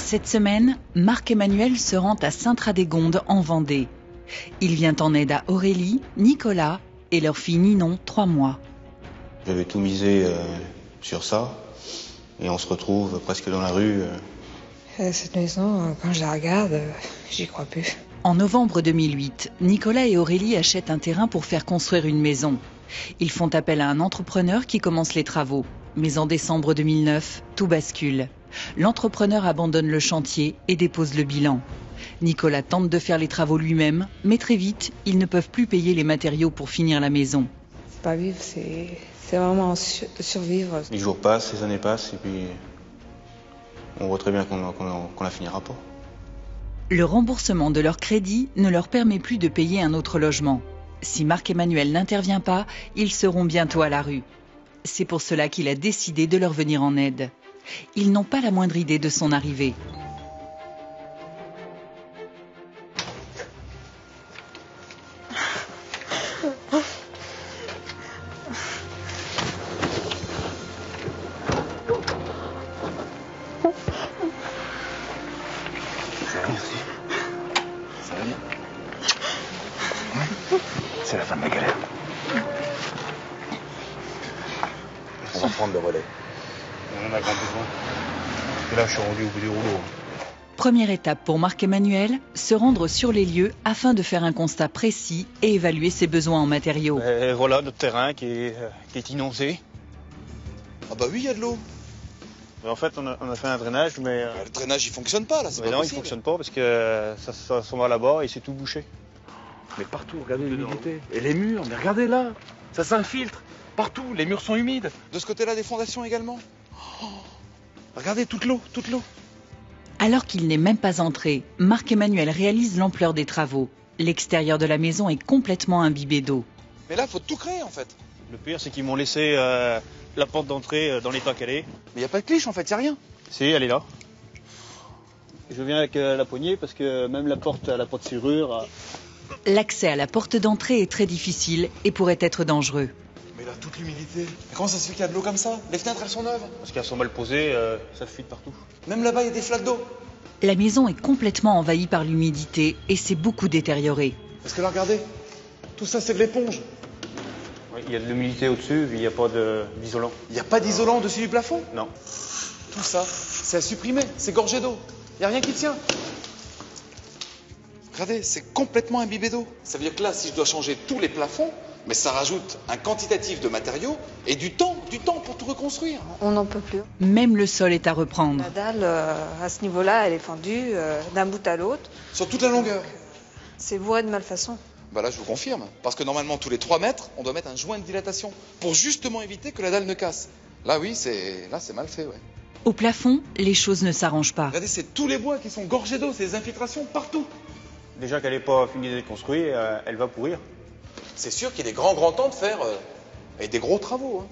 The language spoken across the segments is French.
Cette semaine, Marc-Emmanuel se rend à Sainte-Radégonde en Vendée. Il vient en aide à Aurélie, Nicolas et leur fille Ninon, 3 mois. J'avais tout misé sur ça et on se retrouve presque dans la rue. Cette maison, quand je la regarde, j'y crois plus. En novembre 2008, Nicolas et Aurélie achètent un terrain pour faire construire une maison. Ils font appel à un entrepreneur qui commence les travaux. Mais en décembre 2009, tout bascule. L'entrepreneur abandonne le chantier et dépose le bilan. Nicolas tente de faire les travaux lui-même, mais très vite, ils ne peuvent plus payer les matériaux pour finir la maison. C'est pas vivre, c'est vraiment survivre. Les jours passent, les années passent et puis on voit très bien qu'on la finira pas. Le remboursement de leur crédit ne leur permet plus de payer un autre logement. Si Marc-Emmanuel n'intervient pas, ils seront bientôt à la rue. C'est pour cela qu'il a décidé de leur venir en aide. Ils n'ont pas la moindre idée de son arrivée. Merci. Ça va bien? Ouais. C'est la fin de la galère. On va prendre le relais. On en a grand besoin. Parce que là, je suis rendu au bout du rouleau. Première étape pour Marc-Emmanuel, se rendre sur les lieux afin de faire un constat précis et évaluer ses besoins en matériaux. Et voilà notre terrain qui est inondé. Ah bah oui, il y a de l'eau. En fait, on a fait un drainage, mais... Le drainage, il fonctionne pas, là, c'est pas non, il possible. fonctionne pas parce que ça s'en va là-bas et c'est tout bouché. Mais partout, regardez l'humidité. Et les murs, mais regardez là, ça s'infiltre. Partout, les murs sont humides. De ce côté-là, des fondations également. Oh, regardez toute l'eau, toute l'eau. Alors qu'il n'est même pas entré, Marc-Emmanuel réalise l'ampleur des travaux. L'extérieur de la maison est complètement imbibé d'eau. Mais là, il faut tout créer, en fait. Le pire, c'est qu'ils m'ont laissé la porte d'entrée dans l'état qu'elle est. Mais il n'y a pas de cliche, en fait, il n'y a rien. Si, elle est là. Je viens avec la poignée parce que même la porte à la porte serrure... L'accès à la porte d'entrée est très difficile et pourrait être dangereux. Mais là, toute l'humidité. Mais comment ça se fait qu'il y a de l'eau comme ça? Les fenêtres, elles sont neuves. Parce qu'elles sont mal posées, ça fuit de partout. Même là-bas, il y a des flaques d'eau. La maison est complètement envahie par l'humidité et s'est beaucoup détériorée. Parce que là, regardez, tout ça, c'est de l'éponge. Oui, il y a de l'humidité au-dessus, il n'y a pas d'isolant. Il n'y a pas d'isolant au-dessus du plafond. Non. Tout ça, c'est à supprimer, c'est gorgé d'eau. Il n'y a rien qui tient. Regardez, c'est complètement imbibé d'eau. Ça veut dire que là, si je dois changer tous les plafonds, mais ça rajoute un quantitatif de matériaux et du temps pour tout reconstruire. On n'en peut plus. Même le sol est à reprendre. La dalle, à ce niveau-là, elle est fendue d'un bout à l'autre. Sur toute la longueur. C'est bourré de malfaçon. Bah là, je vous confirme. Parce que normalement, tous les 3 mètres, on doit mettre un joint de dilatation pour justement éviter que la dalle ne casse. Là, oui, c'est mal fait, ouais. Au plafond, les choses ne s'arrangent pas. Regardez, c'est tous les bois qui sont gorgés d'eau, c'est des infiltrations partout. Déjà qu'elle n'est pas finie d'être construite, elle va pourrir. C'est sûr qu'il est grand temps de faire des gros travaux. Hein.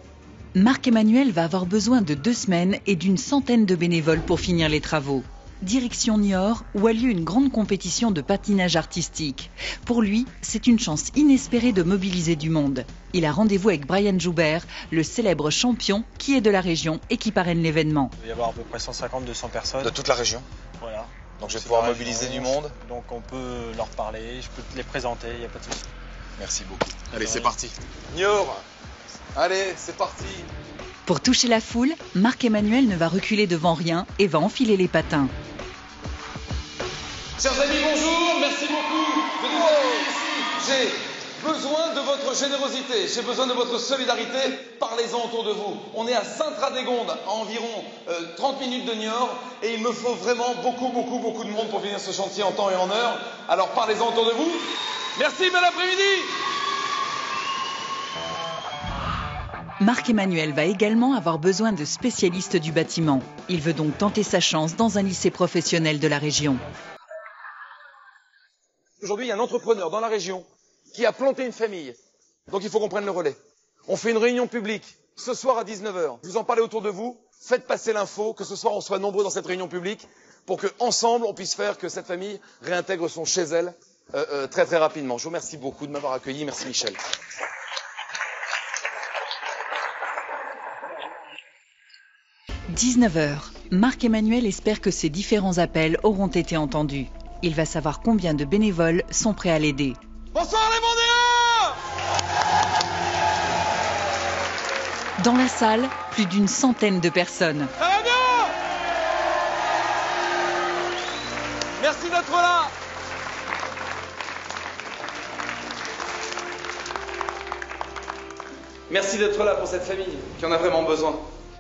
Marc-Emmanuel va avoir besoin de 2 semaines et d'une centaine de bénévoles pour finir les travaux. Direction Niort, où a lieu une grande compétition de patinage artistique. Pour lui, c'est une chance inespérée de mobiliser du monde. Il a rendez-vous avec Brian Joubert, le célèbre champion qui est de la région et qui parraine l'événement. Il va y avoir à peu près 150-200 personnes. De toute la région. Voilà. Donc je vais C'est pouvoir la mobiliser région. du monde. Donc on peut leur parler, je peux te les présenter, il n'y a pas de souci. Merci beaucoup. Allez, c'est parti. Niort. Allez, c'est parti. Pour toucher la foule, Marc-Emmanuel ne va reculer devant rien et va enfiler les patins. Chers amis, bonjour, merci beaucoup de nous accueillir ici. J'ai besoin de votre générosité, j'ai besoin de votre solidarité. Parlez-en autour de vous. On est à Sainte-Radégonde, à environ 30 minutes de Niort, et il me faut vraiment beaucoup de monde pour finir ce chantier en temps et en heure. Alors parlez-en autour de vous. Merci, bon après-midi. Marc-Emmanuel va également avoir besoin de spécialistes du bâtiment. Il veut donc tenter sa chance dans un lycée professionnel de la région. Aujourd'hui, il y a un entrepreneur dans la région qui a planté une famille. Donc il faut qu'on prenne le relais. On fait une réunion publique ce soir à 19h. Vous en parlez autour de vous, faites passer l'info, que ce soir on soit nombreux dans cette réunion publique pour qu'ensemble on puisse faire que cette famille réintègre son chez elle très rapidement. Je vous remercie beaucoup de m'avoir accueilli. Merci Michel. 19h. Marc-Emmanuel espère que ces différents appels auront été entendus. Il va savoir combien de bénévoles sont prêts à l'aider. Bonsoir les Vendéens! Dans la salle, plus d'une centaine de personnes. Ça va bien? Merci d'être là. Merci d'être là pour cette famille qui en a vraiment besoin.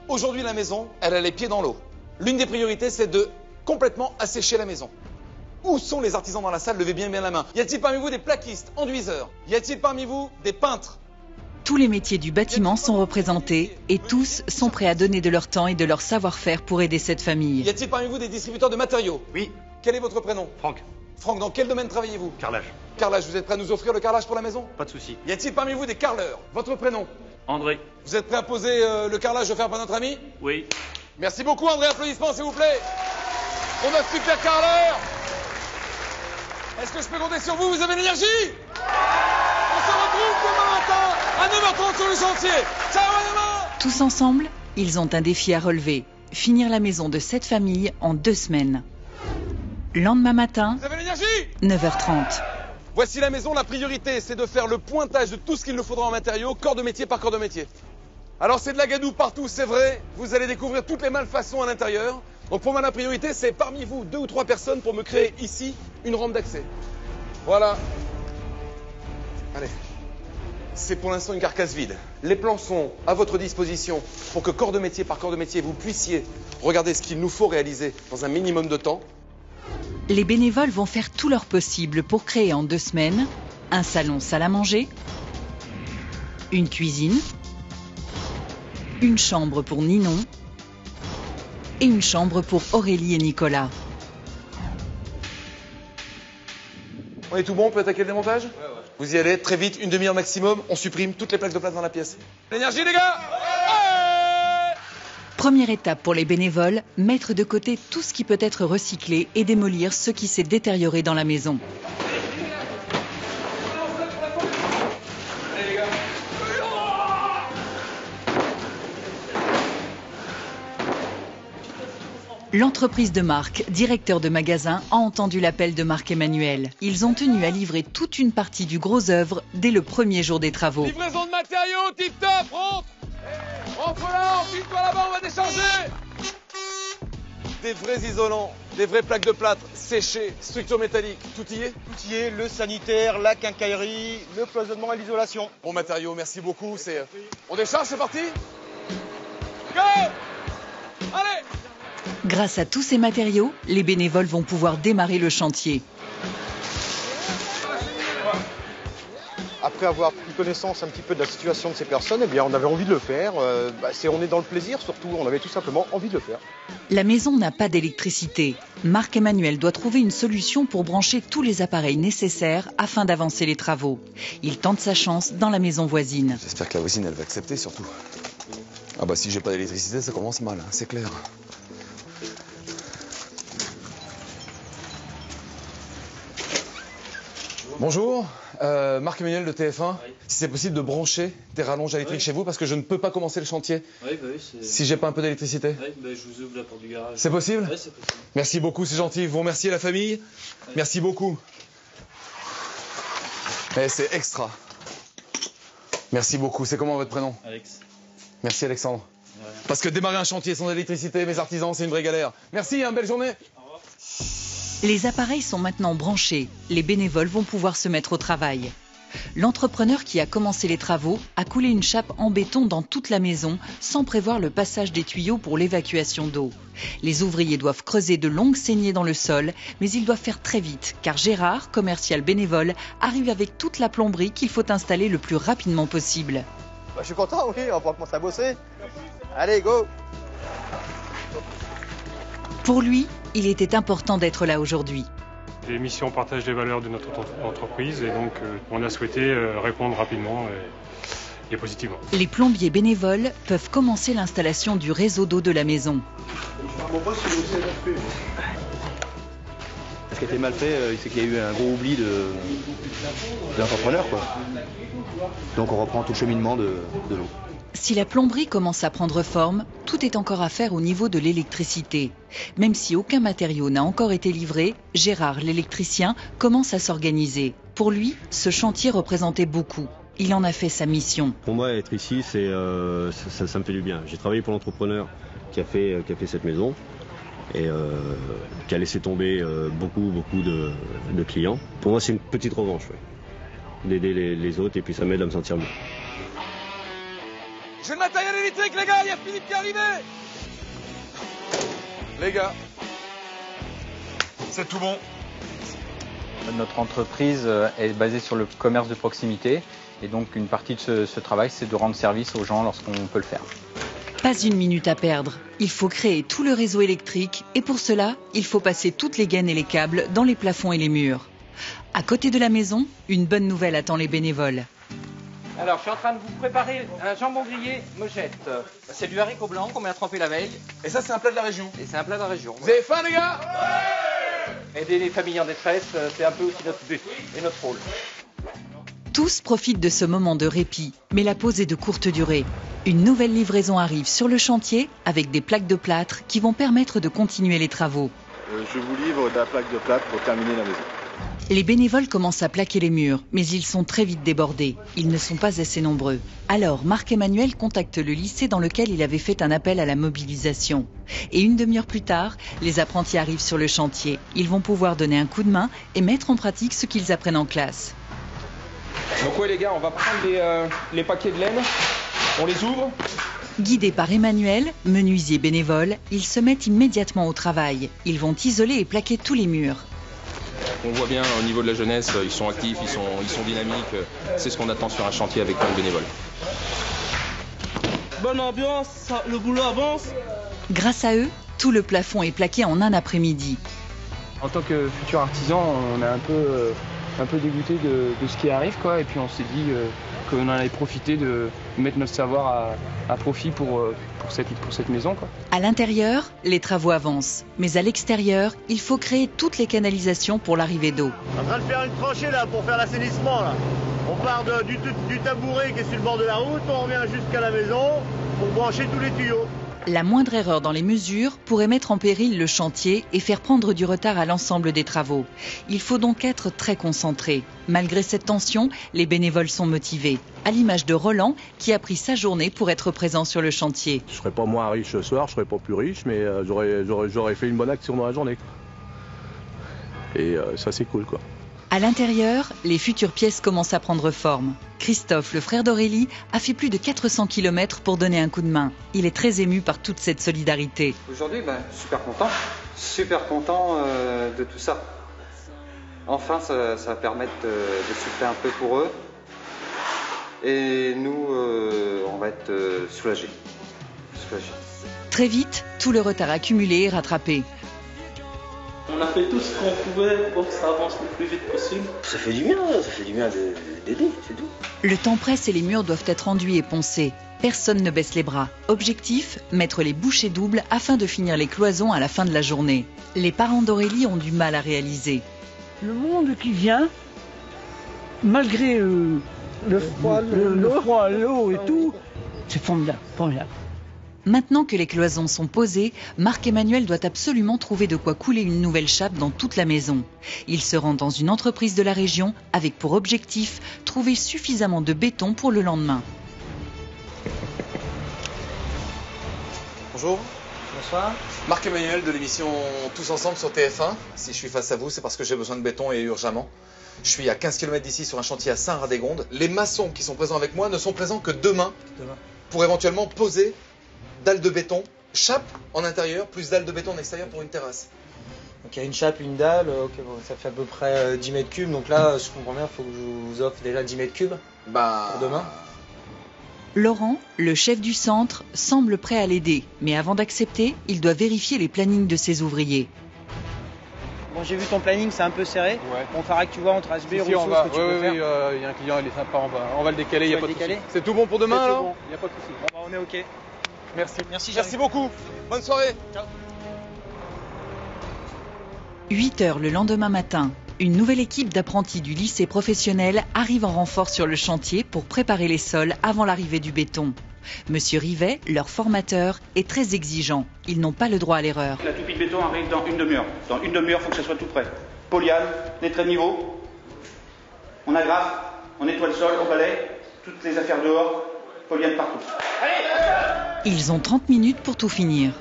Aujourd'hui, la maison, elle a les pieds dans l'eau. L'une des priorités, c'est de complètement assécher la maison. Où sont les artisans dans la salle? Levez bien la main. Y a-t-il parmi vous des plaquistes, enduiseurs? Y a-t-il parmi vous des peintres? Tous les métiers du bâtiment sont représentés et tous sont prêts à donner de leur temps et de leur savoir-faire pour aider cette famille. Y a-t-il parmi vous des distributeurs de matériaux? Oui. Quel est votre prénom? Franck. Franck, dans quel domaine travaillez-vous? Carrelage. Carrelage, vous êtes prêt à nous offrir le carrelage pour la maison? Pas de souci. Y a-t-il parmi vous des carreleurs? Votre prénom? André. Vous êtes prêt à poser le carrelage offert par notre ami? Oui. Merci beaucoup André, applaudissements s'il vous plaît. On a super carreleur. Est-ce que je peux compter sur vous? Vous avez l'énergie? On se retrouve demain matin à 9h30 sur le chantier. Ciao à demain. Tous ensemble, ils ont un défi à relever. Finir la maison de cette famille en 2 semaines. Lendemain matin, Vous avez l'énergie? 9h30. Voici la maison, la priorité c'est de faire le pointage de tout ce qu'il nous faudra en matériaux, corps de métier par corps de métier. Alors c'est de la gadoue partout, c'est vrai, vous allez découvrir toutes les malfaçons à l'intérieur. Donc pour moi la priorité c'est parmi vous 2 ou 3 personnes pour me créer ici une rampe d'accès. Voilà. Allez. C'est pour l'instant une carcasse vide. Les plans sont à votre disposition pour que corps de métier par corps de métier vous puissiez regarder ce qu'il nous faut réaliser dans un minimum de temps. Les bénévoles vont faire tout leur possible pour créer en 2 semaines un salon salle à manger, une cuisine, une chambre pour Ninon et une chambre pour Aurélie et Nicolas. On est tout bon, on peut attaquer le démontage? Ouais. Vous y allez, très vite, une demi-heure maximum, on supprime toutes les plaques de plâtre dans la pièce. L'énergie les gars! Ouais. Première étape pour les bénévoles, mettre de côté tout ce qui peut être recyclé et démolir ce qui s'est détérioré dans la maison. Allez les gars! L'entreprise de Marc, directeur de magasin, a entendu l'appel de Marc-Emmanuel. Ils ont tenu à livrer toute une partie du gros œuvre dès le premier jour des travaux. Livraison de matériaux, tip top, rentre! Rentre là, enfile-toi là-bas, on va décharger! Des vrais isolants, des vraies plaques de plâtre, séchées, structure métallique, tout y est? Tout y est, le sanitaire, la quincaillerie, le cloisonnement et l'isolation. Bon matériaux, merci beaucoup. On décharge, c'est parti? Go! Allez! Grâce à tous ces matériaux, les bénévoles vont pouvoir démarrer le chantier. Après avoir pris connaissance un petit peu de la situation de ces personnes, eh bien, on avait envie de le faire. On est dans le plaisir surtout, on avait tout simplement envie de le faire. La maison n'a pas d'électricité. Marc-Emmanuel doit trouver une solution pour brancher tous les appareils nécessaires afin d'avancer les travaux. Il tente sa chance dans la maison voisine. J'espère que la voisine, elle va accepter surtout. Ah bah si j'ai pas d'électricité, ça commence mal, hein, c'est clair. Bonjour, Marc-Emmanuel de TF1. Si c'est possible de brancher des rallonges électriques chez vous parce que je ne peux pas commencer le chantier si j'ai pas un peu d'électricité. Je vous ouvre la porte du garage. C'est possible? Oui, c'est possible. Merci beaucoup, c'est gentil. Vous remerciez la famille. Merci beaucoup. C'est extra. Merci beaucoup. C'est comment votre prénom? Alex. Merci Alexandre. Parce que démarrer un chantier sans électricité, mes artisans, c'est une vraie galère. Merci, belle journée. Les appareils sont maintenant branchés. Les bénévoles vont pouvoir se mettre au travail. L'entrepreneur qui a commencé les travaux a coulé une chape en béton dans toute la maison sans prévoir le passage des tuyaux pour l'évacuation d'eau. Les ouvriers doivent creuser de longues saignées dans le sol, mais ils doivent faire très vite car Gérard, commercial bénévole, arrive avec toute la plomberie qu'il faut installer le plus rapidement possible. Je suis content, oui, on va pouvoir commencer à bosser. Allez, go! Pour lui, il était important d'être là aujourd'hui. Les missions partagent les valeurs de notre entreprise et donc on a souhaité répondre rapidement et positivement. Les plombiers bénévoles peuvent commencer l'installation du réseau d'eau de la maison. Ce qui a été mal fait, c'est qu'il y a eu un gros oubli de l'entrepreneur, quoi. Donc on reprend tout le cheminement de l'eau. Si la plomberie commence à prendre forme, tout est encore à faire au niveau de l'électricité. Même si aucun matériau n'a encore été livré, Gérard, l'électricien, commence à s'organiser. Pour lui, ce chantier représentait beaucoup. Il en a fait sa mission. Pour moi, être ici, ça me fait du bien. J'ai travaillé pour l'entrepreneur qui a fait cette maison et qui a laissé tomber beaucoup de clients. Pour moi, c'est une petite revanche, ouais, d'aider les autres et puis ça m'aide à me sentir mieux. J'ai le matériel électrique, les gars, il y a Philippe qui est arrivé. Les gars, c'est tout bon. Notre entreprise est basée sur le commerce de proximité et donc une partie de ce travail, c'est de rendre service aux gens lorsqu'on peut le faire. Pas une minute à perdre. Il faut créer tout le réseau électrique et pour cela, il faut passer toutes les gaines et les câbles dans les plafonds et les murs. À côté de la maison, une bonne nouvelle attend les bénévoles. Alors, je suis en train de vous préparer un jambon grillé mojette. C'est du haricot blanc qu'on met à tremper la veille. Et ça, c'est un plat de la région. Et c'est un plat de la région. Vous avez faim, les gars? Aider les familles en détresse, c'est un peu aussi notre but et notre rôle. Tous profitent de ce moment de répit, mais la pause est de courte durée. Une nouvelle livraison arrive sur le chantier avec des plaques de plâtre qui vont permettre de continuer les travaux. Je vous livre de la plaque de plâtre pour terminer la maison. Les bénévoles commencent à plaquer les murs, mais ils sont très vite débordés. Ils ne sont pas assez nombreux. Alors, Marc-Emmanuel contacte le lycée dans lequel il avait fait un appel à la mobilisation. Et une demi-heure plus tard, les apprentis arrivent sur le chantier. Ils vont pouvoir donner un coup de main et mettre en pratique ce qu'ils apprennent en classe. Donc ouais les gars, on va prendre les paquets de laine, on les ouvre. Guidés par Emmanuel, menuisier bénévole, ils se mettent immédiatement au travail. Ils vont isoler et plaquer tous les murs. On voit bien au niveau de la jeunesse, ils sont actifs, ils sont dynamiques. C'est ce qu'on attend sur un chantier avec plein de bénévoles. Bonne ambiance, le boulot avance. Grâce à eux, tout le plafond est plaqué en un après-midi. En tant que futur artisan, on est un peu dégoûté de ce qui arrive, quoi. Et puis on s'est dit qu'on allait profiter de mettre notre savoir à profit pour cette maison, quoi. À l'intérieur, les travaux avancent. Mais à l'extérieur, il faut créer toutes les canalisations pour l'arrivée d'eau. En train de faire une tranchée là pour faire l'assainissement là. On part du tabouret qui est sur le bord de la route, on revient jusqu'à la maison pour brancher tous les tuyaux. La moindre erreur dans les mesures pourrait mettre en péril le chantier et faire prendre du retard à l'ensemble des travaux. Il faut donc être très concentré. Malgré cette tension, les bénévoles sont motivés. À l'image de Roland, qui a pris sa journée pour être présent sur le chantier. Je ne serais pas moins riche ce soir, je ne serais pas plus riche, mais j'aurais fait une bonne action dans la journée. Et ça c'est cool, quoi. À l'intérieur, les futures pièces commencent à prendre forme. Christophe, le frère d'Aurélie, a fait plus de 400 km pour donner un coup de main. Il est très ému par toute cette solidarité. Aujourd'hui, super content de tout ça. Enfin, ça va permettre de souffler un peu pour eux. Et nous, on va être soulagés. Très vite, tout le retard accumulé est rattrapé. On a fait tout ce qu'on pouvait pour que ça avance le plus vite possible. Ça fait du bien d'aider, c'est tout. Le temps presse et les murs doivent être enduits et poncés. Personne ne baisse les bras. Objectif, mettre les bouchées doubles afin de finir les cloisons à la fin de la journée. Les parents d'Aurélie ont du mal à réaliser. Le monde qui vient, malgré le froid, l'eau et tout, c'est formidable. Maintenant que les cloisons sont posées, Marc-Emmanuel doit absolument trouver de quoi couler une nouvelle chape dans toute la maison. Il se rend dans une entreprise de la région avec pour objectif trouver suffisamment de béton pour le lendemain. Bonjour. Bonsoir. Marc-Emmanuel de l'émission Tous Ensemble sur TF1. Si je suis face à vous, c'est parce que j'ai besoin de béton et urgemment. Je suis à 15 km d'ici sur un chantier à Saint-Radégonde. Les maçons qui sont présents avec moi ne sont présents que demain. Pour éventuellement poser dalles de béton, chape en intérieur, plus dalles de béton en extérieur pour une terrasse. Donc il y a une chape, une dalle, ça fait à peu près 10 mètres cubes. Donc là, je comprends bien, il faut que je vous offre déjà 10 mètres cubes pour demain. Laurent, le chef du centre, semble prêt à l'aider. Mais avant d'accepter, il doit vérifier les plannings de ses ouvriers. Bon, j'ai vu ton planning, c'est un peu serré. Ouais. On fera que tu vois entre HB, Rousseau, on va. ce que tu peux faire. Oui, il y a un client, il est sympa, on va le décaler, il n'y a pas de souci. C'est tout bon pour demain alors? Il n'y a pas de souci. Bon, on est OK. Merci. Merci beaucoup. Bonne soirée. Ciao. 8 h le lendemain matin, une nouvelle équipe d'apprentis du lycée professionnel arrive en renfort sur le chantier pour préparer les sols avant l'arrivée du béton. Monsieur Rivet, leur formateur, est très exigeant. Ils n'ont pas le droit à l'erreur. La toupie de béton arrive dans une demi-heure. Dans une demi-heure, il faut que ça soit tout prêt. Polyane, les traits de niveau, on agrafe, on nettoie le sol, on balaye, toutes les affaires dehors, polyane partout. Allez! Ils ont 30 minutes pour tout finir.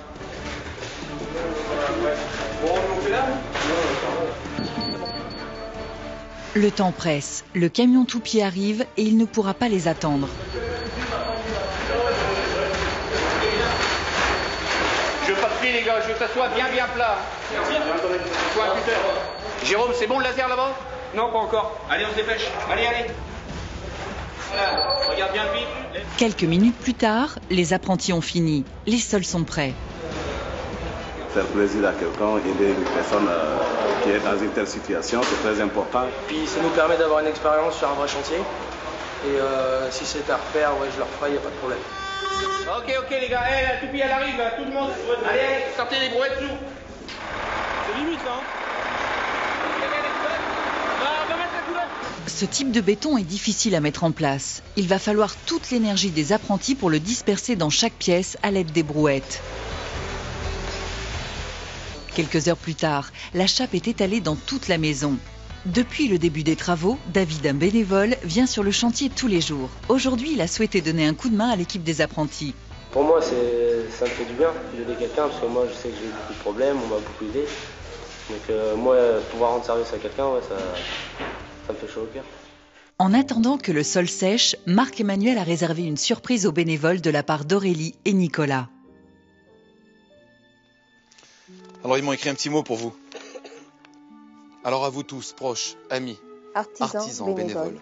Le temps presse, le camion tout-pied arrive et il ne pourra pas les attendre. Je veux pas de pli les gars, je veux que ça soit bien plat. Jérôme, c'est bon le laser là-bas? Non, pas encore. Allez, on se dépêche. Allez. Voilà, regarde bien le vide. Quelques minutes plus tard, les apprentis ont fini. Les sols sont prêts. Faire plaisir à quelqu'un, aider une personne qui est dans une telle situation, c'est très important. Puis ça nous permet d'avoir une expérience sur un vrai chantier. Et si c'est à refaire, ouais, je le referai, il n'y a pas de problème. Ok les gars, la toupie elle arrive, tout le monde. Allez, sortez les brouettes sous. C'est limite là. Ce type de béton est difficile à mettre en place. Il va falloir toute l'énergie des apprentis pour le disperser dans chaque pièce à l'aide des brouettes. Quelques heures plus tard, la chape est étalée dans toute la maison. Depuis le début des travaux, David, un bénévole, vient sur le chantier tous les jours. Aujourd'hui, il a souhaité donner un coup de main à l'équipe des apprentis. Pour moi, ça me fait du bien d'aider quelqu'un, parce que moi, je sais que j'ai eu beaucoup de problèmes, on m'a beaucoup aidé. Donc moi, pouvoir rendre service à quelqu'un, ouais, ça me fait chaud au cœur. En attendant que le sol sèche, Marc-Emmanuel a réservé une surprise aux bénévoles de la part d'Aurélie et Nicolas. Alors ils m'ont écrit un petit mot pour vous. Alors à vous tous, proches, amis, artisans, bénévoles,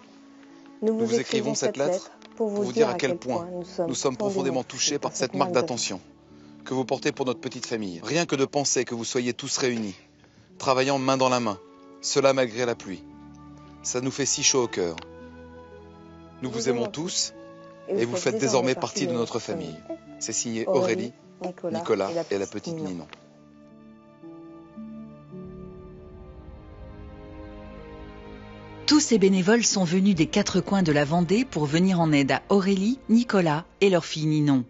nous vous écrivons cette lettre pour vous dire à quel point nous sommes profondément touchés par cette marque d'attention que vous portez pour notre petite famille. Rien que de penser que vous soyez tous réunis, travaillant main dans la main, cela malgré la pluie. Ça nous fait si chaud au cœur. Nous vous aimons tous et vous faites désormais partie de notre famille. C'est signé Aurélie, Nicolas et la petite Ninon. Tous ces bénévoles sont venus des 4 coins de la Vendée pour venir en aide à Aurélie, Nicolas et leur fille Ninon.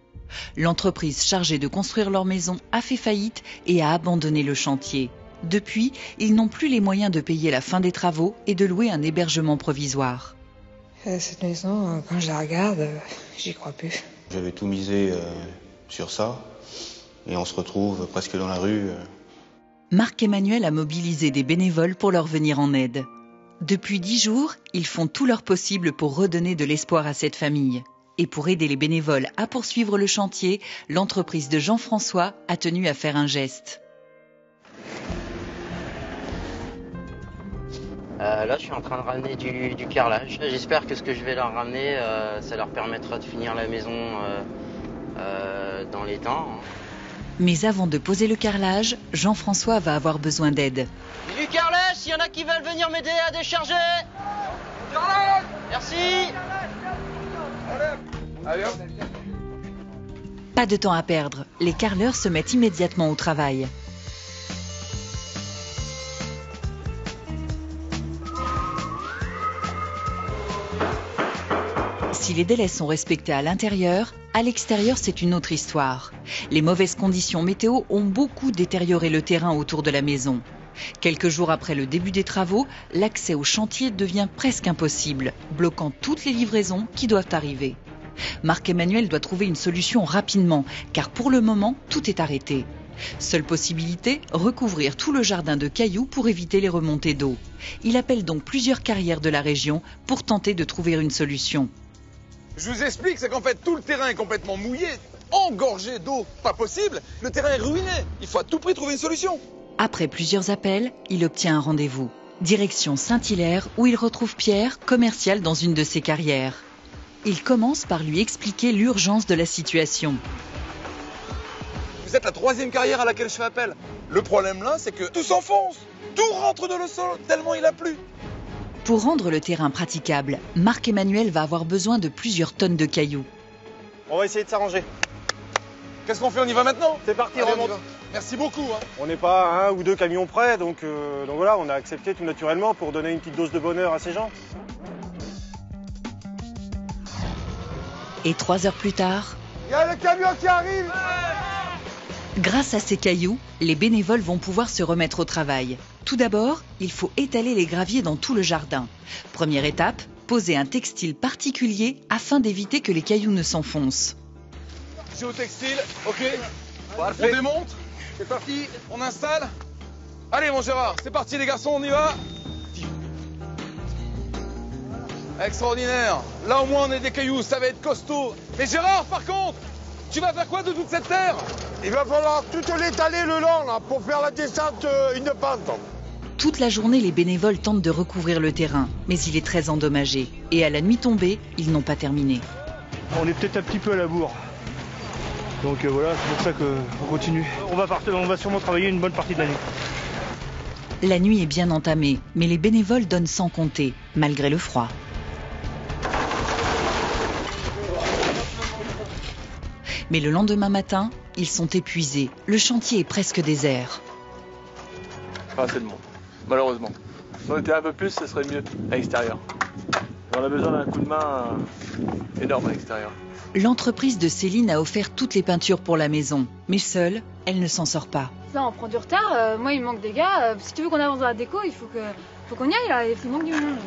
L'entreprise chargée de construire leur maison a fait faillite et a abandonné le chantier. Depuis, ils n'ont plus les moyens de payer la fin des travaux et de louer un hébergement provisoire. Cette maison, quand je la regarde, j'y crois plus. J'avais tout misé sur ça et on se retrouve presque dans la rue. Marc-Emmanuel a mobilisé des bénévoles pour leur venir en aide. Depuis 10 jours, ils font tout leur possible pour redonner de l'espoir à cette famille. Et pour aider les bénévoles à poursuivre le chantier, l'entreprise de Jean-François a tenu à faire un geste. Là, je suis en train de ramener du carrelage. J'espère que ce que je vais leur ramener, ça leur permettra de finir la maison dans les temps. Mais avant de poser le carrelage, Jean-François va avoir besoin d'aide. Du carrelage, s'il y en a qui veulent venir m'aider à décharger. Merci. Pas de temps à perdre, les carreleurs se mettent immédiatement au travail. Si les délais sont respectés à l'intérieur, à l'extérieur c'est une autre histoire. Les mauvaises conditions météo ont beaucoup détérioré le terrain autour de la maison. Quelques jours après le début des travaux, l'accès au chantier devient presque impossible, bloquant toutes les livraisons qui doivent arriver. Marc-Emmanuel doit trouver une solution rapidement, car pour le moment, tout est arrêté. Seule possibilité, recouvrir tout le jardin de cailloux pour éviter les remontées d'eau. Il appelle donc plusieurs carrières de la région pour tenter de trouver une solution. Je vous explique, c'est qu'en fait tout le terrain est complètement mouillé, engorgé d'eau, pas possible, le terrain est ruiné, il faut à tout prix trouver une solution. Après plusieurs appels, il obtient un rendez-vous. Direction Saint-Hilaire où il retrouve Pierre, commercial dans une de ses carrières. Il commence par lui expliquer l'urgence de la situation. Vous êtes la 3e carrière à laquelle je fais appel. Le problème là, c'est que tout s'enfonce, tout rentre dans le sol tellement il a plu. Pour rendre le terrain praticable, Marc-Emmanuel va avoir besoin de plusieurs tonnes de cailloux. On va essayer de s'arranger. Qu'est-ce qu'on fait? On y va maintenant? C'est parti, allez, remonte. Merci beaucoup. Hein. On n'est pas à 1 ou 2 camions près, donc voilà, on a accepté tout naturellement pour donner une petite dose de bonheur à ces gens. Et 3 heures plus tard, il y a le camion qui arrive! Grâce à ces cailloux, les bénévoles vont pouvoir se remettre au travail. Tout d'abord, il faut étaler les graviers dans tout le jardin. Première étape, poser un textile particulier afin d'éviter que les cailloux ne s'enfoncent. C'est au textile, ok. Parfait. On démonte. C'est parti. On installe. Allez mon Gérard, c'est parti les garçons, on y va. Extraordinaire. Là au moins on est des cailloux, ça va être costaud. Mais Gérard par contre, tu vas faire quoi de toute cette terre? Il va falloir tout l'étaler le long là pour faire la descente une pente. Toute la journée, les bénévoles tentent de recouvrir le terrain, mais il est très endommagé. Et à la nuit tombée, ils n'ont pas terminé. On est peut-être un petit peu à la bourre. Donc voilà, c'est pour ça qu'on continue. On va sûrement travailler une bonne partie de la nuit. La nuit est bien entamée, mais les bénévoles donnent sans compter, malgré le froid. Mais le lendemain matin, ils sont épuisés. Le chantier est presque désert. Pas assez de monde, malheureusement. Si on était un peu plus, ce serait mieux à l'extérieur. On a besoin d'un coup de main énorme à l'extérieur. L'entreprise de Céline a offert toutes les peintures pour la maison, mais seule, elle ne s'en sort pas. Là, on prend du retard. Moi, il manque des gars. Si tu veux qu'on avance dans la déco, il faut qu'on y aille. Là. Il manque du monde.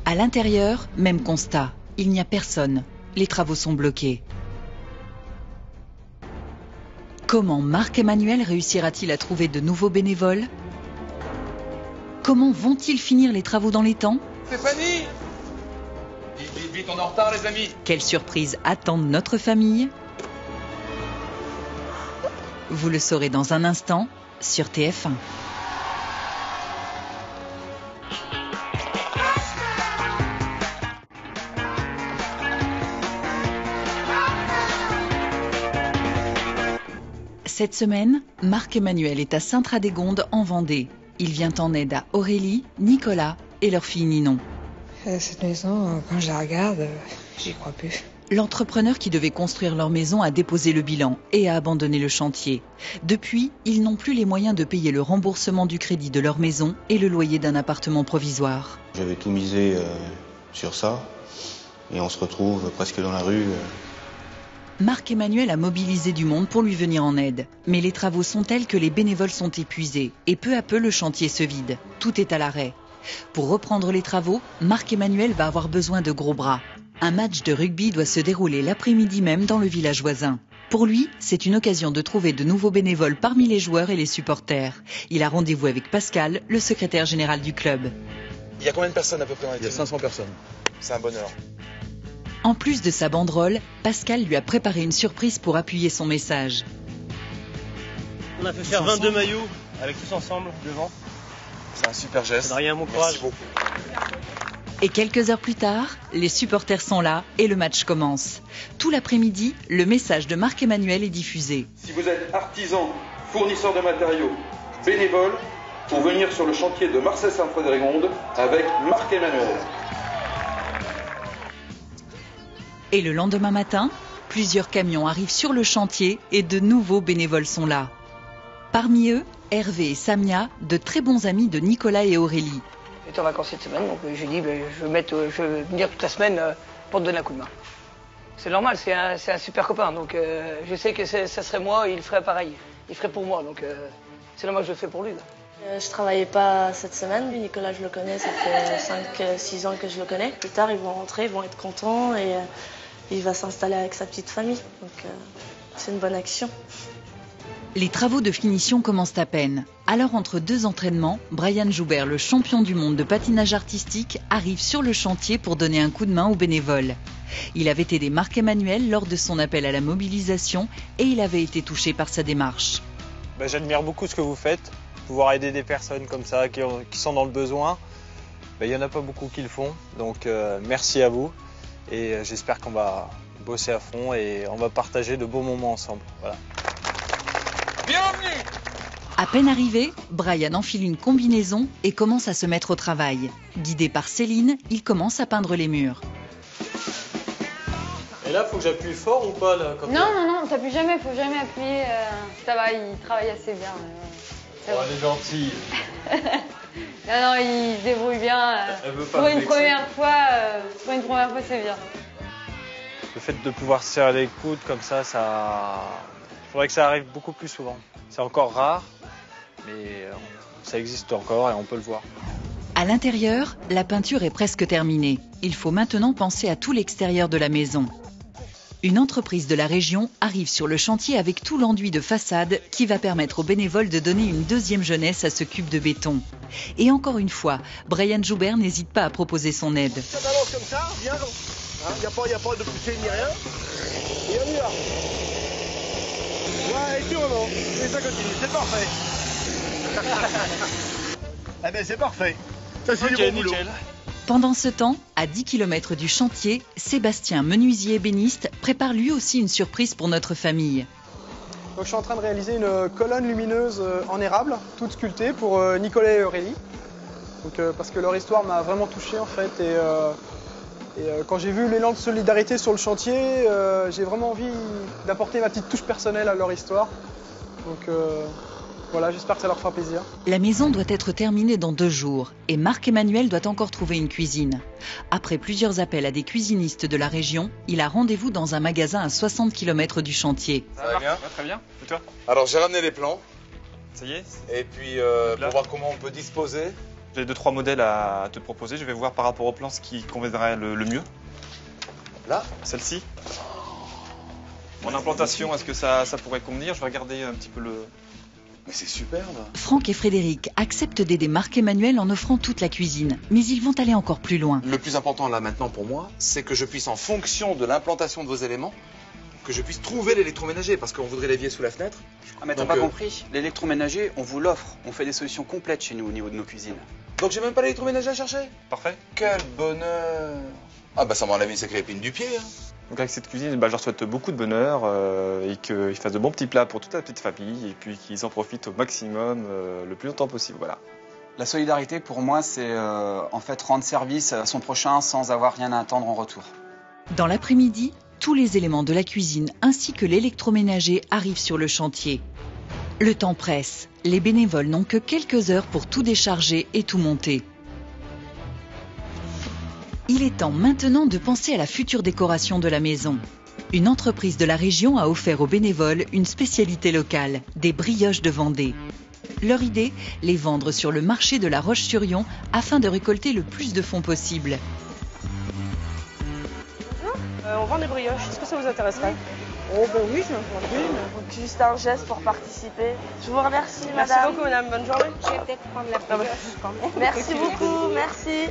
À l'intérieur, même constat. Il n'y a personne. Les travaux sont bloqués. Comment Marc-Emmanuel réussira-t-il à trouver de nouveaux bénévoles? Comment vont-ils finir les travaux dans les temps? Stéphanie! Vite, on est en retard les amis. Quelle surprise attendent notre famille? Vous le saurez dans un instant sur TF1. Cette semaine, Marc-Emmanuel est à Sainte-Radégonde en Vendée. Il vient en aide à Aurélie, Nicolas et leur fille Ninon. Cette maison, quand je la regarde, j'y crois plus. L'entrepreneur qui devait construire leur maison a déposé le bilan et a abandonné le chantier. Depuis, ils n'ont plus les moyens de payer le remboursement du crédit de leur maison et le loyer d'un appartement provisoire. J'avais tout misé sur ça et on se retrouve presque dans la rue. Marc-Emmanuel a mobilisé du monde pour lui venir en aide. Mais les travaux sont tels que les bénévoles sont épuisés et peu à peu le chantier se vide. Tout est à l'arrêt. Pour reprendre les travaux, Marc-Emmanuel va avoir besoin de gros bras. Un match de rugby doit se dérouler l'après-midi même dans le village voisin. Pour lui, c'est une occasion de trouver de nouveaux bénévoles parmi les joueurs et les supporters. Il a rendez-vous avec Pascal, le secrétaire général du club. Il y a combien de personnes à peu près dans les Il y a 500 personnes. C'est un bonheur. En plus de sa banderole, Pascal lui a préparé une surprise pour appuyer son message. On a fait faire 22 maillots avec tous ensemble devant. C'est un super geste. Rien, mon courage. Merci beaucoup. Et quelques heures plus tard, les supporters sont là et le match commence. Tout l'après-midi, le message de Marc-Emmanuel est diffusé. Si vous êtes artisan, fournisseur de matériaux, bénévole, pour venir sur le chantier de Marseille-Sainte-Radégonde avec Marc-Emmanuel. Et le lendemain matin, plusieurs camions arrivent sur le chantier et de nouveaux bénévoles sont là. Parmi eux, Hervé et Samia, de très bons amis de Nicolas et Aurélie. J'étais en vacances cette semaine, donc j'ai dit je vais venir toute la semaine pour te donner un coup de main. C'est normal, c'est un super copain, donc je sais que ça serait moi, il ferait pareil. Il ferait pour moi, donc c'est normal que je le fais pour lui. Là. Je travaillais pas cette semaine, Nicolas je le connais, ça fait 5-6 ans que je le connais. Plus tard ils vont rentrer, ils vont être contents et il va s'installer avec sa petite famille, donc c'est une bonne action. Les travaux de finition commencent à peine. Alors entre deux entraînements, Brian Joubert, le champion du monde de patinage artistique, arrive sur le chantier pour donner un coup de main aux bénévoles. Il avait aidé Marc-Emmanuel lors de son appel à la mobilisation et il avait été touché par sa démarche. J'admire beaucoup ce que vous faites, pouvoir aider des personnes comme ça qui sont dans le besoin. Il n'y en a pas beaucoup qui le font, donc merci à vous et j'espère qu'on va bosser à fond et on va partager de beaux moments ensemble. Voilà. Bienvenue! À peine arrivé, Brian enfile une combinaison et commence à se mettre au travail. Guidé par Céline, il commence à peindre les murs. Et là, faut que j'appuie fort ou pas là, quand Non, t'appuies jamais, faut jamais appuyer. Ça va, il travaille assez bien. Elle est gentille. Non, il se débrouille bien. Pour une première fois, c'est bien. Le fait de pouvoir se serrer les coudes comme ça, il faudrait que ça arrive beaucoup plus souvent. C'est encore rare, mais ça existe encore et on peut le voir. À l'intérieur, la peinture est presque terminée. Il faut maintenant penser à tout l'extérieur de la maison. Une entreprise de la région arrive sur le chantier avec tout l'enduit de façade qui va permettre aux bénévoles de donner une deuxième jeunesse à ce cube de béton. Et encore une fois, Brian Joubert n'hésite pas à proposer son aide. Ça balance comme ça, bien long. Il n'y a pas de poussée ni rien. Et on y va. Ouais, et tourne. Et ça continue, c'est parfait. Eh bien, c'est parfait. Ça, c'est du bon boulot. Pendant ce temps, à 10 km du chantier, Sébastien, menuisier ébéniste, prépare lui aussi une surprise pour notre famille. Donc, je suis en train de réaliser une colonne lumineuse en érable, toute sculptée pour Nicolas et Aurélie. Donc, parce que leur histoire m'a vraiment touché en fait. Et quand j'ai vu l'élan de solidarité sur le chantier, j'ai vraiment envie d'apporter ma petite touche personnelle à leur histoire. Donc voilà, j'espère que ça leur fera plaisir. La maison doit être terminée dans 2 jours et Marc-Emmanuel doit encore trouver une cuisine. Après plusieurs appels à des cuisinistes de la région, il a rendez-vous dans un magasin à 60 km du chantier. Ça va bien ? Très bien. Et toi ? Alors j'ai ramené les plans. Ça y est ? Et puis pour voir comment on peut disposer. J'ai 2-3 modèles à te proposer. Je vais voir par rapport au plan ce qui conviendrait le mieux. Là ? Celle-ci ? Mon implantation, est-ce que ça pourrait convenir ? Je vais regarder un petit peu le... Mais c'est superbe. Franck et Frédéric acceptent d'aider Marc-Emmanuel en offrant toute la cuisine, mais ils vont aller encore plus loin. Le plus important là maintenant pour moi, c'est que je puisse, en fonction de l'implantation de vos éléments, que je puisse trouver l'électroménager, parce qu'on voudrait l'évier sous la fenêtre. Ah mais t'as pas compris, l'électroménager, on vous l'offre. On fait des solutions complètes chez nous au niveau de nos cuisines. Donc j'ai même pas l'électroménager à chercher. Parfait. Quel bonheur. Ah bah ça m'enlève une sacrée épine du pied. Hein. Donc avec cette cuisine, je leur souhaite beaucoup de bonheur et qu'ils fassent de bons petits plats pour toute la petite famille et puis qu'ils en profitent au maximum le plus longtemps possible. Voilà. La solidarité pour moi, c'est en fait rendre service à son prochain sans avoir rien à attendre en retour. Dans l'après-midi, tous les éléments de la cuisine ainsi que l'électroménager arrivent sur le chantier. Le temps presse. Les bénévoles n'ont que quelques heures pour tout décharger et tout monter. Il est temps maintenant de penser à la future décoration de la maison. Une entreprise de la région a offert aux bénévoles une spécialité locale, des brioches de Vendée. Leur idée, les vendre sur le marché de la Roche-sur-Yon afin de récolter le plus de fonds possible. On vend des brioches, est-ce que ça vous intéresserait ? Oh ben oui, je vais en prendre une. Donc juste un geste pour participer. Je vous remercie, madame. Merci beaucoup, madame. Bonne journée. Je vais peut-être prendre la brioche quand même. Merci beaucoup, merci.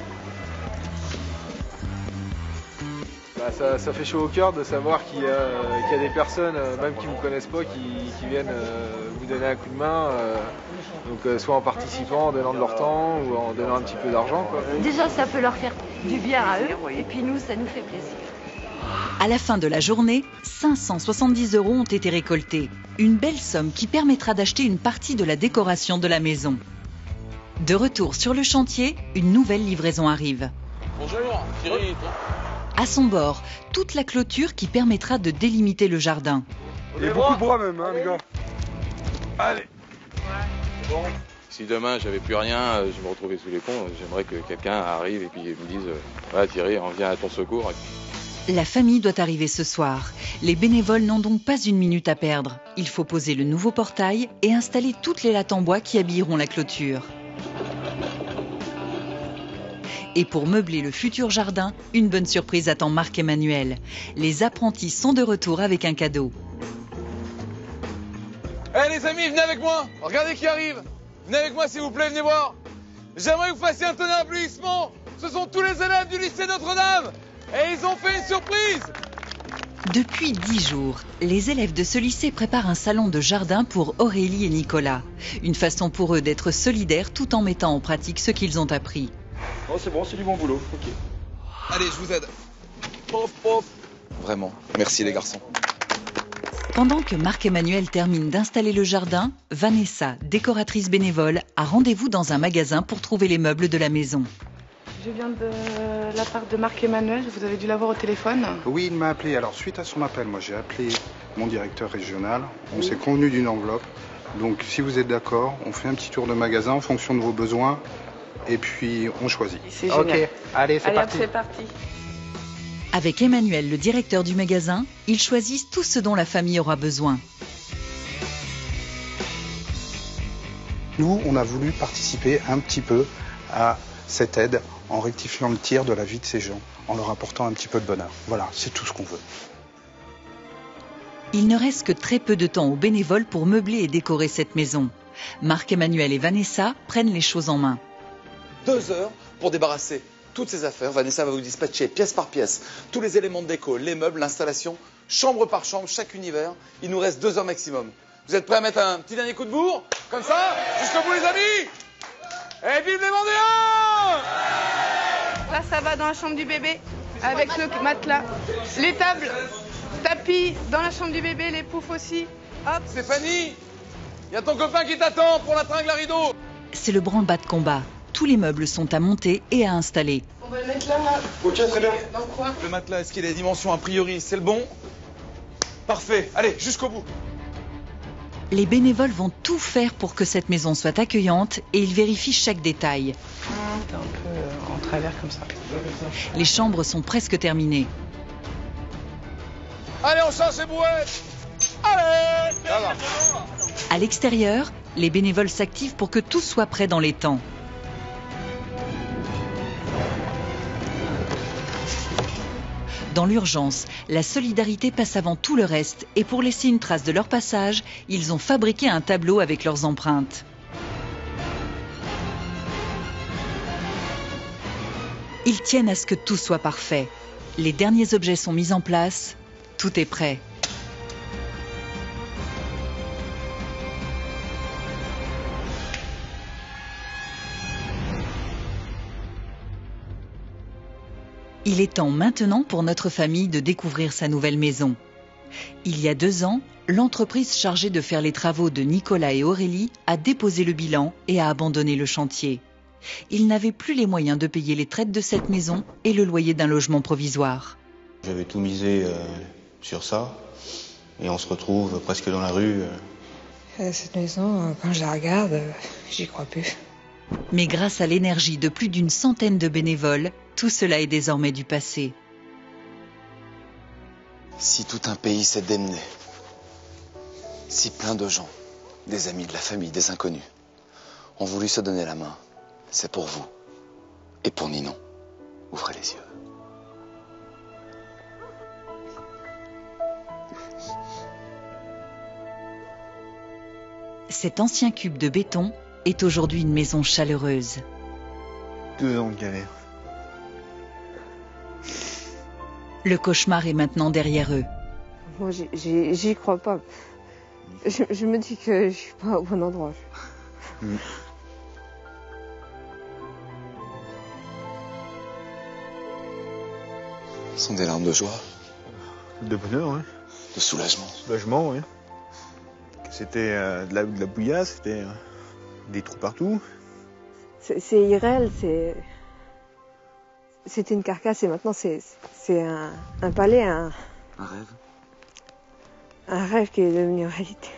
Bah, ça fait chaud au cœur de savoir qu'il y a des personnes, même qui ne vous connaissent pas, qui viennent vous donner un coup de main. Donc soit en participant, en donnant de leur temps ou en donnant un petit peu d'argent. Déjà, ça peut leur faire du bien à eux et puis nous, ça nous fait plaisir. À la fin de la journée, 570 € ont été récoltés. Une belle somme qui permettra d'acheter une partie de la décoration de la maison. De retour sur le chantier, une nouvelle livraison arrive. Bonjour, Thierry. À son bord, toute la clôture qui permettra de délimiter le jardin. Il y a beaucoup de bois même, hein, les gars. Allez. Bon. Si demain j'avais plus rien, je me retrouvais sous les ponts, j'aimerais que quelqu'un arrive et puis me dise voilà Thierry, on vient à ton secours. La famille doit arriver ce soir. Les bénévoles n'ont donc pas une minute à perdre. Il faut poser le nouveau portail et installer toutes les lattes en bois qui habilleront la clôture. Et pour meubler le futur jardin, une bonne surprise attend Marc-Emmanuel. Les apprentis sont de retour avec un cadeau. Les amis, venez avec moi. Regardez qui arrive. Venez avec moi s'il vous plaît, venez voir. J'aimerais que vous fassiez un tonnerre applaudissement. Ce sont tous les élèves du lycée Notre-Dame. Et ils ont fait une surprise. Depuis 10 jours, les élèves de ce lycée préparent un salon de jardin pour Aurélie et Nicolas. Une façon pour eux d'être solidaires tout en mettant en pratique ce qu'ils ont appris. Oh, c'est bon, c'est du bon boulot. Ok. Allez, je vous aide. Pof, pof. Vraiment, merci les garçons. Pendant que Marc-Emmanuel termine d'installer le jardin, Vanessa, décoratrice bénévole, a rendez-vous dans un magasin pour trouver les meubles de la maison. Je viens de la part de Marc-Emmanuel, vous avez dû l'avoir au téléphone. Oui, il m'a appelé. Alors, suite à son appel, moi j'ai appelé mon directeur régional. On s'est convenu d'une enveloppe. Donc, si vous êtes d'accord, on fait un petit tour de magasin en fonction de vos besoins. Et puis, on choisit. C'est génial. Ok, allez, c'est parti. C'est parti. Avec Emmanuel, le directeur du magasin, ils choisissent tout ce dont la famille aura besoin. Nous, on a voulu participer un petit peu à cette aide en rectifiant le tir de la vie de ces gens, en leur apportant un petit peu de bonheur. Voilà, c'est tout ce qu'on veut. Il ne reste que très peu de temps aux bénévoles pour meubler et décorer cette maison. Marc-Emmanuel et Vanessa prennent les choses en main. 2 heures pour débarrasser toutes ces affaires. Vanessa va vous dispatcher pièce par pièce tous les éléments de déco, les meubles, l'installation, chambre par chambre, chaque univers. Il nous reste 2 heures maximum. Vous êtes prêts à mettre un petit dernier coup de bourre? Comme ça, jusqu'au bout les amis? Et vive les Vendéens! Là, ça va dans la chambre du bébé, avec le matelas, les tables, tapis dans la chambre du bébé, les poufs aussi. Hop. Stéphanie, il y a ton copain qui t'attend pour la tringle à rideau. C'est le branle-bas de combat. Tous les meubles sont à monter et à installer. On va le mettre là. Ok, très bien. Dans le coin. Le matelas, est-ce qu'il a les dimensions a priori? C'est le bon? Parfait. Allez, jusqu'au bout. Les bénévoles vont tout faire pour que cette maison soit accueillante et ils vérifient chaque détail. T'es un peu en travers comme ça. Les chambres sont presque terminées. Allez, on change les brouettes. Allez, ça va. À l'extérieur, les bénévoles s'activent pour que tout soit prêt dans les temps. Dans l'urgence, la solidarité passe avant tout le reste et pour laisser une trace de leur passage, ils ont fabriqué un tableau avec leurs empreintes. Ils tiennent à ce que tout soit parfait. Les derniers objets sont mis en place, tout est prêt. Il est temps maintenant pour notre famille de découvrir sa nouvelle maison. Il y a 2 ans, l'entreprise chargée de faire les travaux de Nicolas et Aurélie a déposé le bilan et a abandonné le chantier. Ils n'avaient plus les moyens de payer les traites de cette maison et le loyer d'un logement provisoire. J'avais tout misé sur ça et on se retrouve presque dans la rue. Cette maison, quand je la regarde, j'y crois plus. Mais grâce à l'énergie de plus d'une centaine de bénévoles, tout cela est désormais du passé. Si tout un pays s'est démené, si plein de gens, des amis, de la famille, des inconnus, ont voulu se donner la main, c'est pour vous et pour Ninon. Ouvrez les yeux. Cet ancien cube de béton est aujourd'hui une maison chaleureuse. 2 ans de galère. Le cauchemar est maintenant derrière eux. Moi, j'y crois pas. Je me dis que je suis pas au bon endroit. Ce sont des larmes de joie. De bonheur, oui. De soulagement. Soulagement, oui. C'était de la bouillasse, c'était des trous partout. C'est irréel, c'était une carcasse et maintenant c'est un palais, un rêve. Un rêve qui est devenu réalité.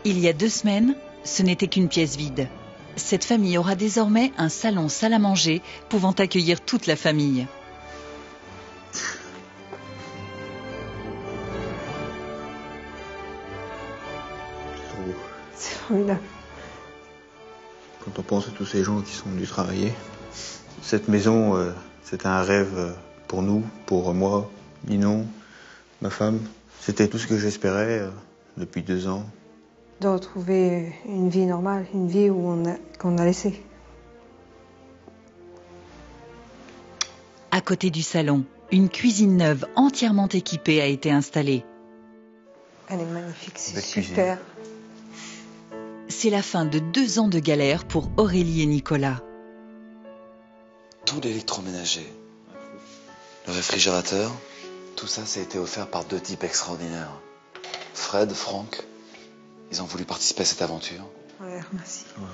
Il y a 2 semaines, ce n'était qu'une pièce vide. Cette famille aura désormais un salon salle à manger pouvant accueillir toute la famille. C'est formidable. Quand on pense à tous ces gens qui sont venus travailler, cette maison, c'était un rêve pour nous, pour moi, Ninon, ma femme. C'était tout ce que j'espérais depuis 2 ans. De retrouver une vie normale, une vie qu'on a laissée. À côté du salon, une cuisine neuve entièrement équipée a été installée. Elle est magnifique, c'est super. C'est la fin de 2 ans de galère pour Aurélie et Nicolas. Tout l'électroménager, le réfrigérateur, Tout ça, ça a été offert par 2 types extraordinaires. Fred, Franck, ils ont voulu participer à cette aventure. Ouais, merci. Oui.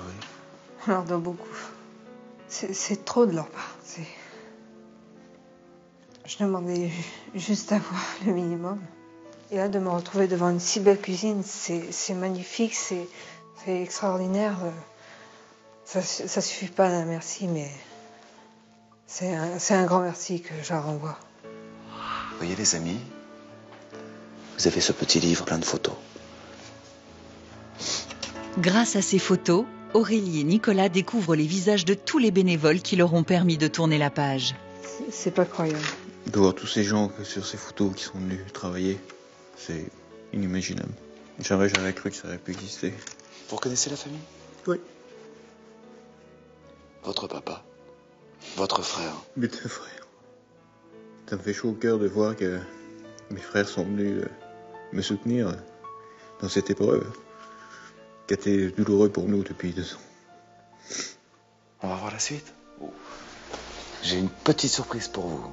On leur doit beaucoup. C'est trop de leur part. Je demandais juste à voir le minimum. Et là, de me retrouver devant une si belle cuisine, c'est magnifique, c'est extraordinaire. Ça suffit pas d'un merci, mais c'est un grand merci que je leur renvoie. Vous voyez les amis, vous avez ce petit livre plein de photos. Grâce à ces photos, Aurélie et Nicolas découvrent les visages de tous les bénévoles qui leur ont permis de tourner la page. C'est pas croyable. De voir tous ces gens sur ces photos qui sont venus travailler, c'est inimaginable. Jamais j'aurais cru que ça aurait pu exister. Vous reconnaissez la famille? Oui. Votre papa, votre frère. Mes 2 frères. Ça me fait chaud au cœur de voir que mes frères sont venus me soutenir dans cette épreuve qui a été douloureuse pour nous depuis 2 ans. On va voir la suite. J'ai une petite surprise pour vous.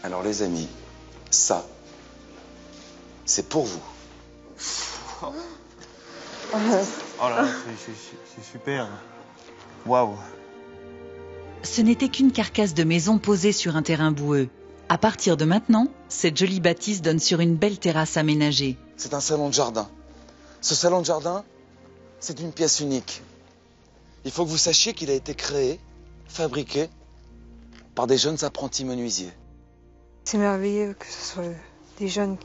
Alors les amis, ça, c'est pour vous. Oh là là, c'est super. Waouh. Ce n'était qu'une carcasse de maison posée sur un terrain boueux. À partir de maintenant, cette jolie bâtisse donne sur une belle terrasse aménagée. C'est un salon de jardin. Ce salon de jardin, c'est une pièce unique. Il faut que vous sachiez qu'il a été créé, fabriqué, par des jeunes apprentis menuisiers. C'est merveilleux que ce soit des jeunes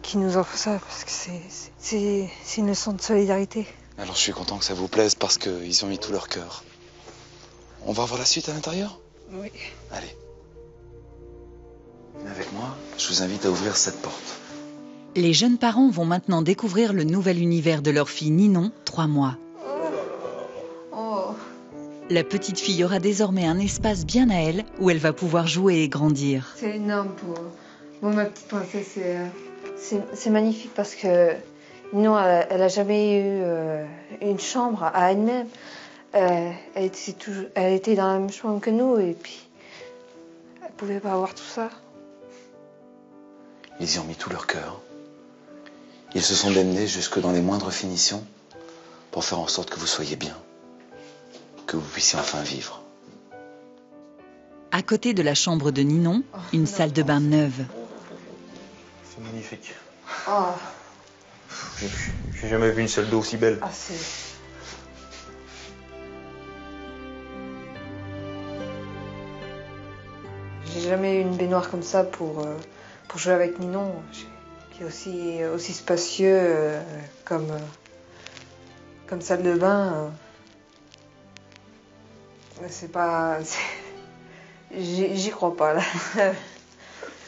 qui nous offrent ça, parce que c'est une leçon de solidarité. Alors je suis content que ça vous plaise parce qu'ils ont mis tout leur cœur. On va voir la suite à l'intérieur? Oui. Allez. Venez avec moi, je vous invite à ouvrir cette porte. Les jeunes parents vont maintenant découvrir le nouvel univers de leur fille Ninon, 3 mois. Oh. La petite fille aura désormais un espace bien à elle où elle va pouvoir jouer et grandir. C'est énorme pour ma petite princesse. C'est magnifique parce que Ninon, elle a jamais eu une chambre à elle-même. Elle était dans la même chambre que nous et puis elle pouvait pas avoir tout ça. Ils y ont mis tout leur cœur. Ils se sont démenés jusque dans les moindres finitions pour faire en sorte que vous soyez bien, que vous puissiez enfin vivre. À côté de la chambre de Ninon, une salle de bain neuve. C'est magnifique. Oh. J'ai jamais vu une salle d'eau aussi belle. Ah, j'ai jamais eu une baignoire comme ça pour jouer avec Ninon, qui est aussi spacieux comme salle de bain. C'est pas... J'y crois pas, là.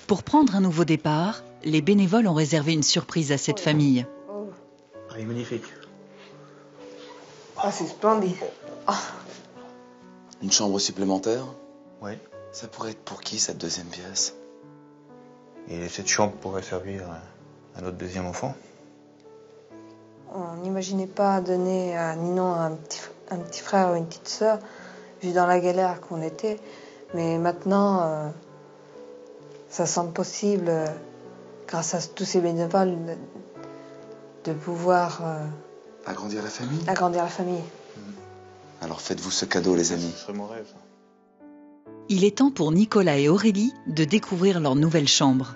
Pour prendre un nouveau départ, les bénévoles ont réservé une surprise à cette famille. Ah, il est magnifique. Ah, c'est splendide. Oh. Une chambre supplémentaire? Oui. Ça pourrait être pour qui, cette deuxième pièce? Et cette chambre pourrait servir à notre 2e enfant. On n'imaginait pas donner à Ninon un petit frère ou une petite sœur, vu dans la galère qu'on était. Mais maintenant, ça semble possible, grâce à tous ces bénévoles, de pouvoir... agrandir la famille? Agrandir la famille. Alors faites-vous ce cadeau, les amis. Ce serait mon rêve. Il est temps pour Nicolas et Aurélie de découvrir leur nouvelle chambre.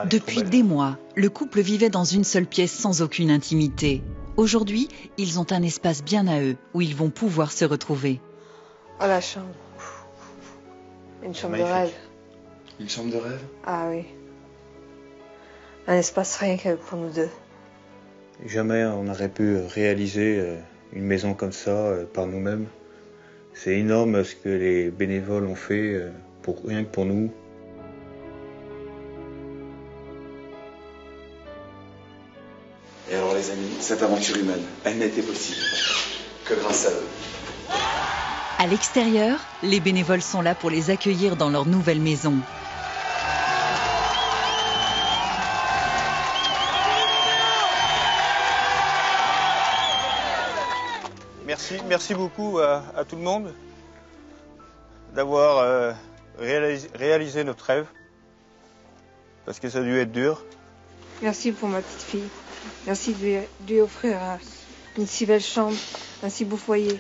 Depuis des mois, le couple vivait dans une seule pièce sans aucune intimité. Aujourd'hui, ils ont un espace bien à eux où ils vont pouvoir se retrouver. Oh, la chambre. Une chambre de rêve. Une chambre de rêve? Ah oui. Un espace rien que pour nous deux. Jamais on aurait pu réaliser une maison comme ça par nous-mêmes. C'est énorme ce que les bénévoles ont fait, rien que pour nous. Et alors les amis, cette aventure humaine, elle n'était possible que grâce à eux. À l'extérieur, les bénévoles sont là pour les accueillir dans leur nouvelle maison. Merci beaucoup à tout le monde. d'avoir réalisé notre rêve, parce que ça a dû être dur. Merci pour ma petite fille. Merci de lui offrir une si belle chambre, un si beau foyer.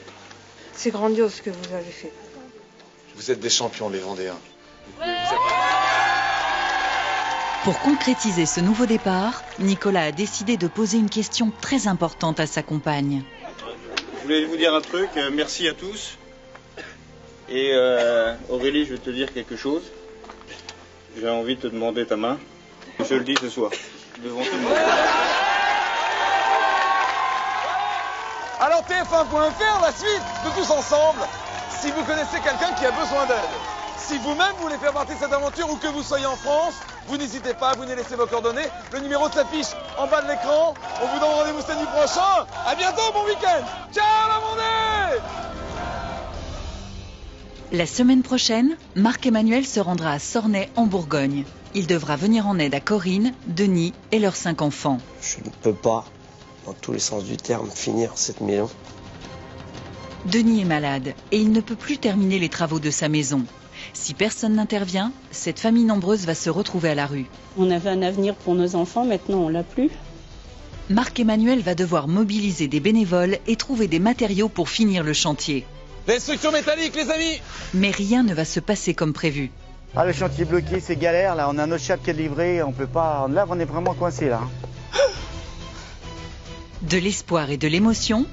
C'est grandiose ce que vous avez fait. Vous êtes des champions, les Vendéens. Pour concrétiser ce nouveau départ, Nicolas a décidé de poser une question très importante à sa compagne. Je voulais vous dire un truc, merci à tous. Et Aurélie, je vais te dire quelque chose. J'ai envie de te demander ta main. Je le dis ce soir, devant tout le monde. Alors TF1.fr, la suite de Tous Ensemble. Si vous connaissez quelqu'un qui a besoin d'aide, si vous-même voulez faire partie de cette aventure ou que vous soyez en France, vous n'hésitez pas, vous nous laissez vos coordonnées. Le numéro s'affiche en bas de l'écran. On vous donne rendez-vous samedi prochain. À bientôt, bon week-end. Ciao la Vendée! La semaine prochaine, Marc-Emmanuel se rendra à Sornay en Bourgogne. Il devra venir en aide à Corinne, Denis et leurs 5 enfants. Je ne peux pas, dans tous les sens du terme, finir cette maison. Denis est malade et il ne peut plus terminer les travaux de sa maison. Si personne n'intervient, cette famille nombreuse va se retrouver à la rue. On avait un avenir pour nos enfants, maintenant on l'a plus. Marc-Emmanuel va devoir mobiliser des bénévoles et trouver des matériaux pour finir le chantier. Les structures métalliques, les amis! Mais rien ne va se passer comme prévu. Ah, le chantier bloqué, c'est galère, là. On a notre chap qui est livré, on peut pas... Là, on est vraiment coincé, là. De l'espoir et de l'émotion.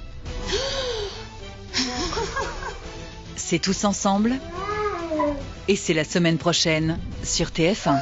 C'est Tous Ensemble. Et c'est la semaine prochaine sur TF1.